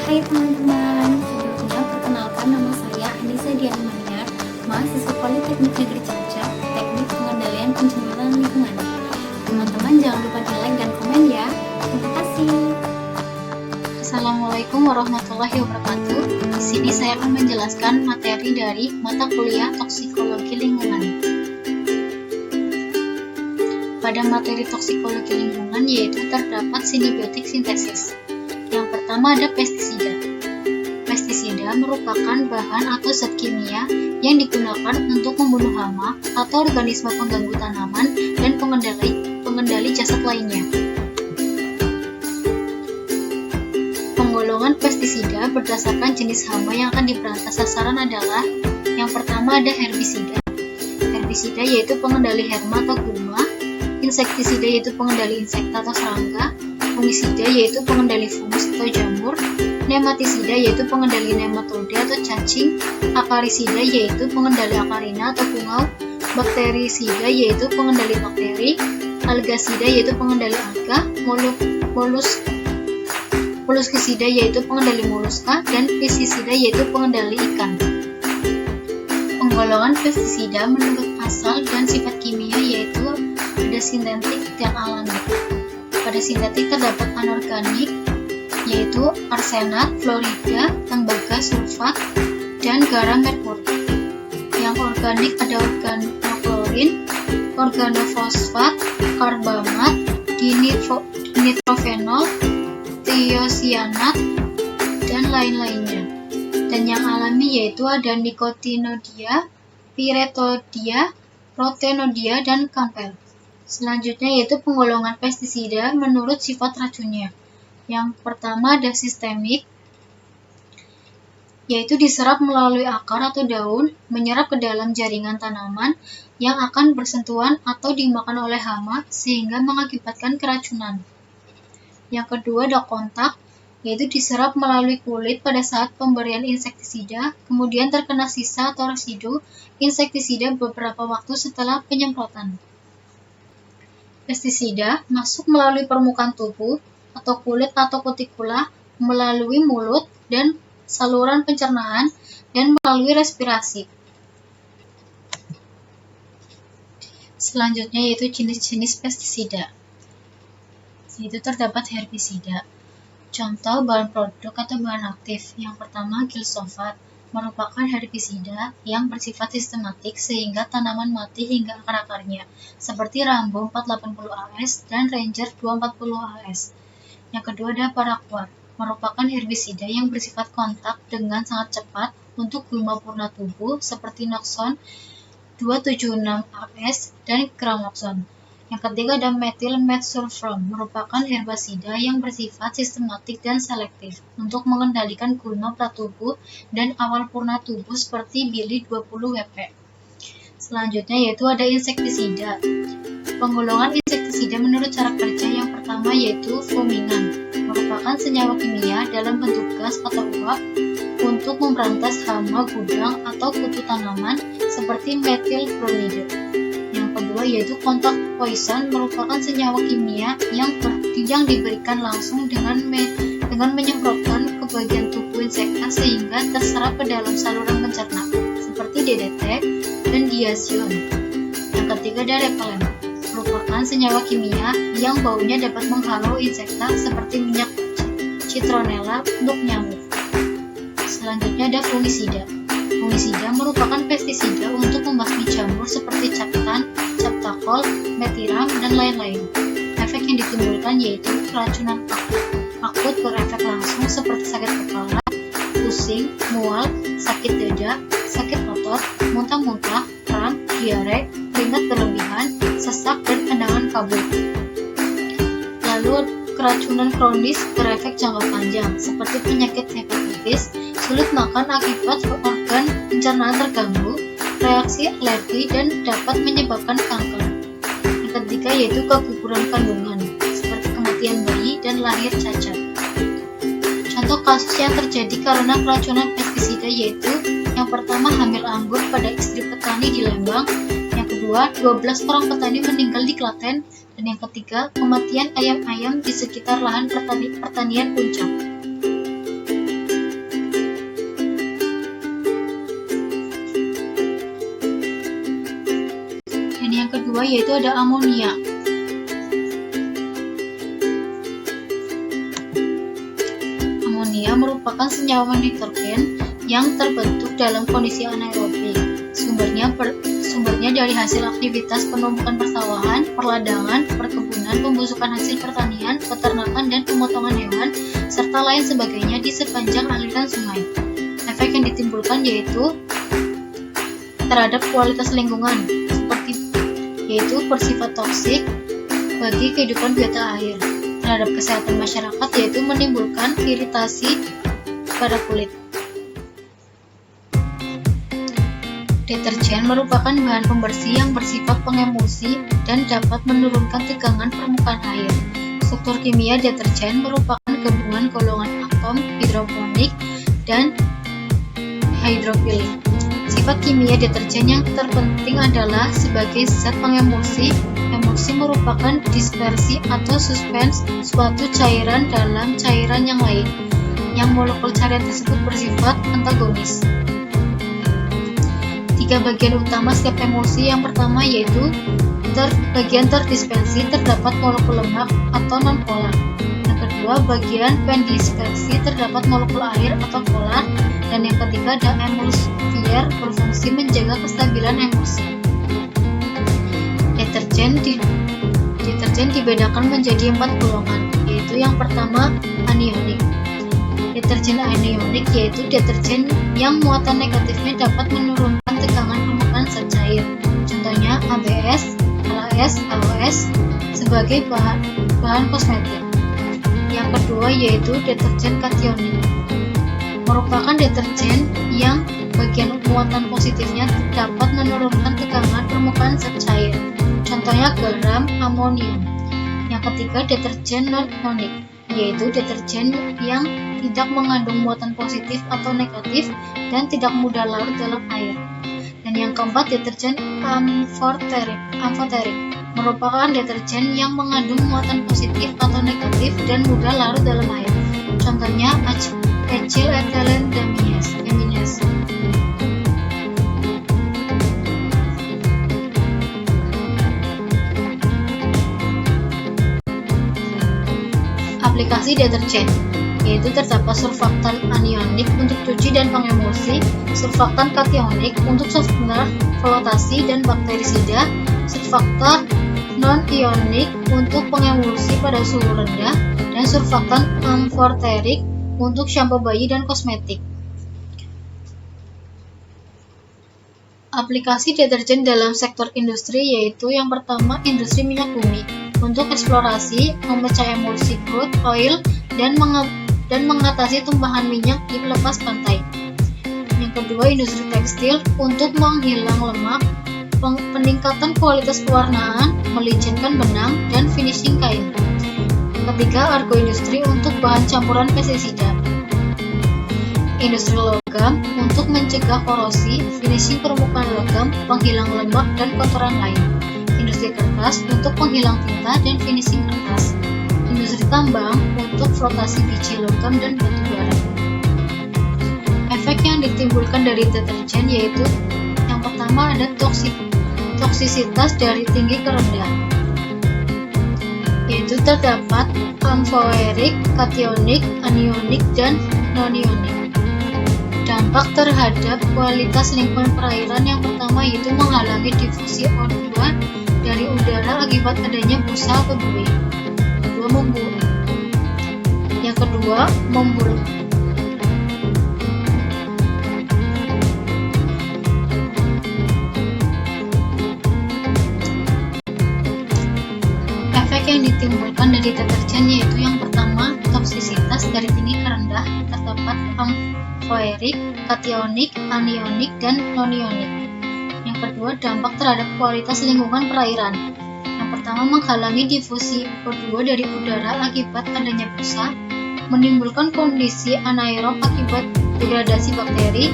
Hai teman-teman, sebelumnya perkenalkan nama saya Anissa Dian Maniar, mahasiswa Politeknik Negeri Cilacap, Teknik Pengendalian Pencemaran Lingkungan. Teman-teman jangan lupa di like dan komen ya. Terima kasih. Assalamualaikum warahmatullahi wabarakatuh. Di sini saya akan menjelaskan materi dari mata kuliah Toksikologi Lingkungan. Pada materi toksikologi lingkungan yaitu terdapat simbiotik sintesis. Yang pertama ada pestisida. Pestisida merupakan bahan atau zat kimia yang digunakan untuk membunuh hama atau organisme pengganggu tanaman dan pengendali jasad lainnya. Penggolongan pestisida berdasarkan jenis hama yang akan diberantas sasaran adalah yang pertama ada herbisida. Herbisida yaitu pengendali herma atau gulma, insektisida yaitu pengendali insekta atau serangga, fungisida yaitu pengendali fungus atau jamur, nematisida yaitu pengendali nematode atau cacing, akarisida yaitu pengendali akarina atau bungau, bakterisida yaitu pengendali bakteri, algasida yaitu pengendali alga, moluskisida yaitu pengendali moluska, dan pestisida yaitu pengendali ikan. Penggolongan pestisida menurut asal dan sifat kimia yaitu ada sintetik dan alami. Pada sintetik terdapat anorganik yaitu arsenat, fluorida, tembaga, sulfat, dan garam merkuri. Yang organik ada organoklorin, organofosfat, karbamat, dinitrofenol, tiosianat, dan lain-lainnya. Dan yang alami yaitu ada nikotinodia, piretodia, protenodia, dan kampel. Selanjutnya yaitu penggolongan pestisida menurut sifat racunnya. Yang pertama ada sistemik, yaitu diserap melalui akar atau daun, menyerap ke dalam jaringan tanaman yang akan bersentuhan atau dimakan oleh hama sehingga mengakibatkan keracunan. Yang kedua ada kontak, yaitu diserap melalui kulit pada saat pemberian insektisida, kemudian terkena sisa atau residu insektisida beberapa waktu setelah penyemprotan. Pestisida masuk melalui permukaan tubuh atau kulit atau kutikula, melalui mulut dan saluran pencernaan, dan melalui respirasi. Selanjutnya yaitu jenis-jenis pestisida. Yaitu terdapat herbisida. Contoh bahan produk atau bahan aktif. Yang pertama gilsofat, merupakan herbisida yang bersifat sistematik sehingga tanaman mati hingga akar-akarnya, seperti Rambo 480 AS dan Ranger 240 AS. Yang kedua ada paraquat, merupakan herbisida yang bersifat kontak dengan sangat cepat untuk gulma purna tubuh seperti Noxon 276 AS dan Gramoxone. Yang ketiga ada metilmetsulfuron, merupakan herbisida yang bersifat sistematik dan selektif untuk mengendalikan gulma pratubuh dan awal purna tubuh seperti Bili 20 WP. Selanjutnya yaitu ada insektisida. Penggolongan insektisida menurut cara kerja yang pertama yaitu fomingan, merupakan senyawa kimia dalam bentuk gas atau uap untuk memberantas hama gudang atau kutu tanaman seperti metilbromida. Yang kedua yaitu kontak poison, merupakan senyawa kimia yang diberikan langsung dengan menyemprotkan ke bagian tubuh insekta sehingga terserap ke dalam saluran pencerna seperti DDT dan diazion. Yang ketiga ada repelen, merupakan senyawa kimia yang baunya dapat menghalau insekta seperti minyak citronella untuk nyamuk. Selanjutnya ada fungisida. Fungisida merupakan pestisida untuk membasmi jamur seperti captan, captakol, metiram, dan lain-lain. Efek yang ditimbulkan yaitu keracunan akut berefek langsung seperti sakit kepala, pusing, mual, sakit dada, sakit otot, muntah-muntah, kram, diare, keringat berlebihan, sesak, dan pandangan kabut. Lalu keracunan kronis berefek jangka panjang seperti penyakit hepatitis, sulit makan akibat organ pencernaan terganggu, reaksi alergi, dan dapat menyebabkan kanker. Yang ketiga yaitu keguguran kandungan, seperti kematian bayi dan lahir cacat. Contoh kasus yang terjadi karena keracunan pestisida yaitu yang pertama hamil anggur pada istri petani di Lembang, yang kedua 12 orang petani meninggal di Klaten, dan yang ketiga kematian ayam-ayam di sekitar lahan pertanian Puncak. kedua yaitu ada amonia. Amonia merupakan senyawa nitrogen yang terbentuk dalam kondisi anaerobik. Sumbernya dari hasil aktivitas penumpukan persawahan, perladangan, perkebunan, pembusukan hasil pertanian, peternakan, dan pemotongan hewan, serta lain sebagainya di sepanjang aliran sungai. Efek yang ditimbulkan yaitu terhadap kualitas lingkungan, yaitu bersifat toksik bagi kehidupan biota air. Terhadap kesehatan masyarakat yaitu menimbulkan iritasi pada kulit. Deterjen merupakan bahan pembersih yang bersifat pengemulsi dan dapat menurunkan tegangan permukaan air. Struktur kimia deterjen merupakan gabungan golongan atom hidroponik dan hidrofilik. Sifat kimia deterjen yang terpenting adalah sebagai zat pengemulsi. Emulsi merupakan dispersi atau suspens suatu cairan dalam cairan yang lain, yang molekul cairan tersebut bersifat antagonis. Tiga bagian utama setiap emulsi. Yang pertama yaitu bagian terdispersi terdapat molekul lemak atau non-polar. Yang kedua, bagian pendispersi terdapat molekul air atau polar. Dan yang ketiga ada emulsifier berfungsi menjaga kestabilan emulsi. Deterjen dibedakan menjadi 4 golongan, yaitu yang pertama anionik. Deterjen anionik yaitu deterjen yang muatan negatifnya dapat menurunkan tegangan permukaan zat cair. Contohnya ABS, LAS, AOS sebagai bahan kosmetik. Yang kedua yaitu deterjen kationik. Merupakan deterjen yang bagian muatan positifnya dapat menurunkan tegangan permukaan zat cair. Contohnya garam, amonium. Yang ketiga deterjen non-ionik, yaitu deterjen yang tidak mengandung muatan positif atau negatif dan tidak mudah larut dalam air. Dan yang keempat deterjen amfoterik, merupakan deterjen yang mengandung muatan positif atau negatif dan mudah larut dalam air. Contohnya etyl ethylene amines. Aplikasi deterjen, yaitu terdapat surfaktan anionik untuk cuci dan pengemulsi, surfaktan kationik untuk softener, flotasi dan bakterisida, surfaktan non-ionik untuk pengemulsi pada suhu rendah, dan surfaktan amfoterik untuk sampo bayi dan kosmetik. Aplikasi deterjen dalam sektor industri yaitu yang pertama industri minyak bumi untuk eksplorasi, memecah emulsi crude oil dan mengatasi tumpahan minyak di lepas pantai. Yang kedua industri tekstil untuk menghilang lemak, peningkatan kualitas pewarnaan, melicin benang dan finishing kain. Ketiga agroindustri untuk bahan campuran pestisida. Industri logam untuk mencegah korosi, finishing permukaan logam, penghilang lemak dan kotoran lain. Industri kertas untuk penghilang tinta dan finishing kertas. Industri tambang untuk flotasi biji logam dan batu bara. Efek yang ditimbulkan dari deterjen yaitu yang pertama ada toksisitas dari tinggi ke rendah, yaitu terdapat amfoterik, kationik, anionik, dan non-ionik. Dampak terhadap kualitas lingkungan perairan yang pertama yaitu menghalangi difusi O2 dari udara akibat adanya busa atau buih. Yang kedua, membul. Efek yang ditimbulkan dari deterjen yaitu yang pertama, toksisitas dari tinggi ke rendah, terdapat amfoterik, kationik, anionik, dan non-ionik. Yang kedua, dampak terhadap kualitas lingkungan perairan. Yang pertama, menghalangi difusi O2 dari udara akibat adanya busa, menimbulkan kondisi anaerob akibat degradasi bakteri,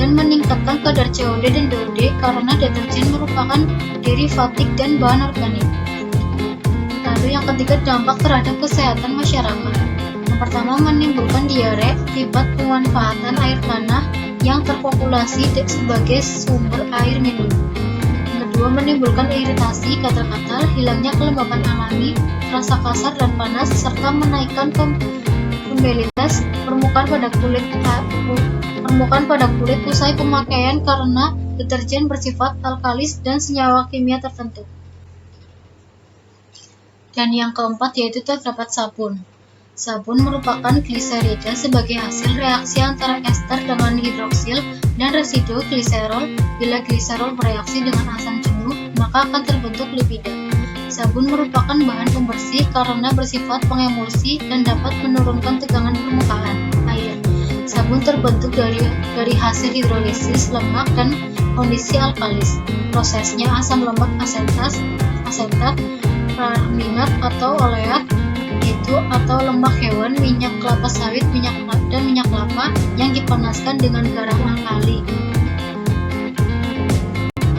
dan meningkatkan kadar COD dan DOD karena deterjen merupakan derivatik dan bahan organik. Lalu yang ketiga, dampak terhadap kesehatan masyarakat. Yang pertama, menimbulkan diare akibat pemanfaatan air tanah yang terpopulasi sebagai sumber air minum. Yang kedua, kedua menimbulkan iritasi, gatal-gatal, hilangnya kelembapan alami, rasa kasar dan panas, serta menaikkan pembelitas permukaan pada kulit usai pemakaian karena deterjen bersifat alkalis dan senyawa kimia tertentu. Dan yang keempat yaitu terdapat sabun. Sabun merupakan gliserida sebagai hasil reaksi antara ester dengan hidroksil dan residu gliserol. Bila gliserol bereaksi dengan asam jenuh, maka akan terbentuk lipida. Sabun merupakan bahan pembersih karena bersifat pengemulsi dan dapat menurunkan tegangan permukaan air. Sabun terbentuk dari hasil hidrolisis lemak dan kondisi alkalis. Prosesnya asam lemak asetat, praminat atau oleat, atau lemak hewan, minyak kelapa sawit, minyak kelapa yang dipanaskan dengan garam alkali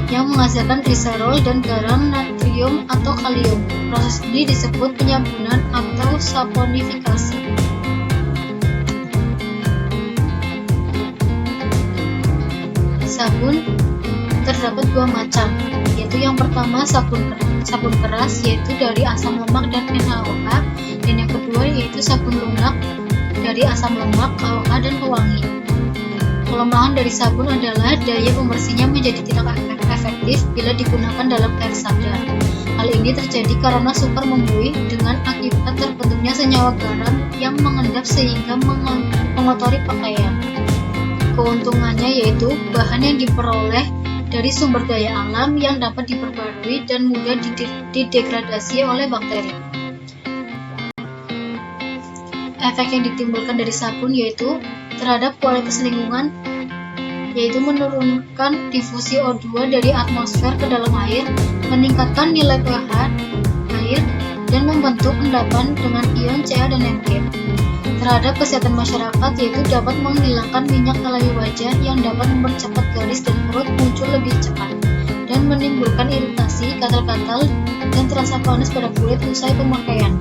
yang menghasilkan gliserol dan garam natrium atau kalium. Proses ini disebut penyabunan atau saponifikasi. Sabun terdapat dua macam, yaitu yang pertama sabun keras, yaitu dari asam lemak dan NaOH, dan yang kedua yaitu sabun lunak dari asam lemak, KOH, dan pewangi. Kelemahan dari sabun adalah daya pembersihnya menjadi tidak efektif bila digunakan dalam air sadar. Hal ini terjadi karena sukar membuih dengan akibat terbentuknya senyawa garam yang mengendap sehingga mengotori pakaian. Keuntungannya yaitu bahan yang diperoleh dari sumber daya alam yang dapat diperbarui dan mudah didegradasi oleh bakteri. Efek yang ditimbulkan dari sabun yaitu terhadap kualitas lingkungan, yaitu menurunkan difusi O2 dari atmosfer ke dalam air, meningkatkan nilai pH air, dan membentuk endapan dengan ion Ca dan Mg. Terhadap kesehatan masyarakat yaitu dapat menghilangkan minyak alami wajah yang dapat mempercepat garis dan perut muncul lebih cepat, dan menimbulkan iritasi, gatal-gatal, dan terasa panas pada kulit usai pemakaian.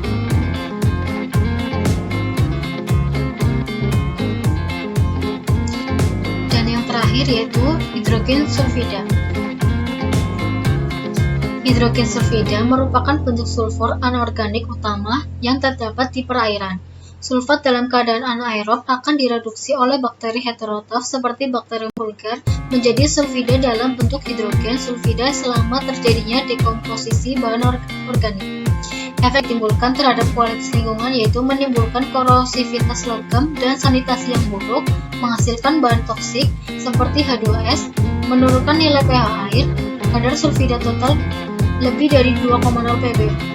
Terakhir yaitu hidrogen sulfida. Hidrogen sulfida merupakan bentuk sulfur anorganik utama yang terdapat di perairan. Sulfat dalam keadaan anaerob akan direduksi oleh bakteri heterotrof seperti Bacterium vulgar menjadi sulfida dalam bentuk hidrogen sulfida selama terjadinya dekomposisi bahan organik. Efek timbulkan terhadap kualitas lingkungan yaitu menimbulkan korosivitas logam dan sanitasi yang buruk, menghasilkan bahan toksik seperti H2S, menurunkan nilai pH air, kadar sulfida total lebih dari 2,0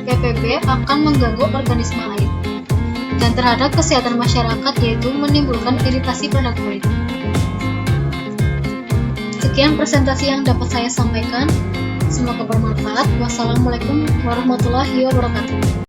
ppb akan mengganggu organisme air, dan terhadap kesehatan masyarakat yaitu menimbulkan iritasi pada kulit. Sekian presentasi yang dapat saya sampaikan. Semoga bermanfaat. Wassalamualaikum warahmatullahi wabarakatuh.